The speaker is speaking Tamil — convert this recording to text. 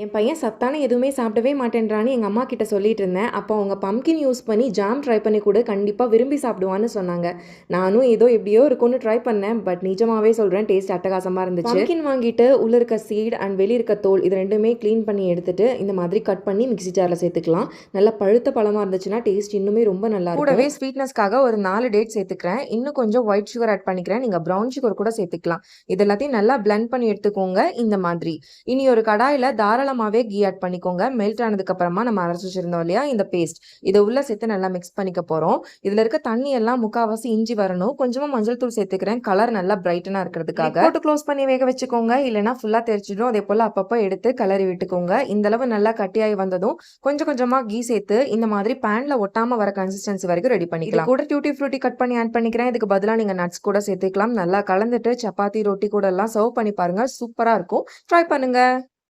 என் பையன் சத்தான எதுவுமே சாப்பிடவே மாட்டேன்றான்னு எங்கள் அம்மா கிட்ட சொல்லிட்டு இருந்தேன். அப்போ அவங்க பம்கின் யூஸ் பண்ணி ஜாம் ட்ரை பண்ணி கூட கண்டிப்பாக விரும்பி சாப்பிடுவான்னு சொன்னாங்க. நானும் ஏதோ எப்படியோ இருக்கும்னு ட்ரை பண்ணேன். பட் நிஜமாவே சொல்கிறேன், டேஸ்ட் அட்டகாசமாக இருந்துச்சு. பம்கின் வாங்கிட்டு உள்ள இருக்க சீட் அண்ட் வெளியே இருக்க தோல் இது ரெண்டுமே க்ளீன் பண்ணி எடுத்துட்டு இந்த மாதிரி கட் பண்ணி மிக்ஸி ஜாரில் சேர்த்துக்கலாம். நல்லா பழுத்த பழமாக இருந்துச்சுன்னா டேஸ்ட் இன்னுமே ரொம்ப நல்லா இருக்கும். கூடவே ஸ்வீட்னஸ்க்காக ஒரு 4 டேட் சேர்த்துக்கிறேன். இன்னும் கொஞ்சம் ஒயிட் சுகர் ஆட் பண்ணிக்கிறேன். நீங்கள் ப்ரௌன் சுகர் கூட சேர்த்துக்கலாம். இது எல்லாத்தையும் நல்லா பிளெண்ட் பண்ணி எடுத்துக்கோங்க இந்த மாதிரி. இனி ஒரு கடாயில் தாராளமாகவே கீ ஆட் பண்ணிக்கோங்க. மெல்ட் ஆனதுக்கு அப்புறமா நம்ம அரைச்சி வச்சிருந்தோம் இல்லையா இந்த பேஸ்ட், இதை உள்ள சேர்த்து நல்லா மிக்ஸ் பண்ணிக்க போகிறோம். இதில் இருக்க தண்ணி எல்லாம் முக்கால்வாசி இஞ்சி வரணும். கொஞ்சமாக மஞ்சள் தூள் சேர்த்துக்கிறேன், கலர் நல்லா பிரைட்டனாக இருக்கிறதுக்காக. போட்டு க்ளோஸ் பண்ணி வேக வச்சுக்கோங்க, இல்லைனா ஃபுல்லாக தெரிச்சிடும். அதே போல் அப்பப்போ எடுத்து கலரி விட்டுக்கோங்க. இந்த அளவு நல்லா கட்டியாகி வந்ததும் கொஞ்சம் கொஞ்சமாக கீ சேர்த்து இந்த மாதிரி பேனில் ஒட்டாமல் வர கன்சிஸ்டன்சி வரைக்கும் ரெடி பண்ணிக்கலாம். கூட டியூட்டி ஃப்ரூட்டி கட் பண்ணி ஆட் பண்ணிக்கிறேன். இதுக்கு பதிலாக நீங்கள் நட்ஸ் கூட சேர்த்துக்கலாம். நல்லா கலந்துட்டு சப்பாத்தி ரொட்டி கூட எல்லாம் சர்வ் பண்ணி பாருங்க, சூப்பராக இருக்கும். ட்ரை பண்ணுங்க.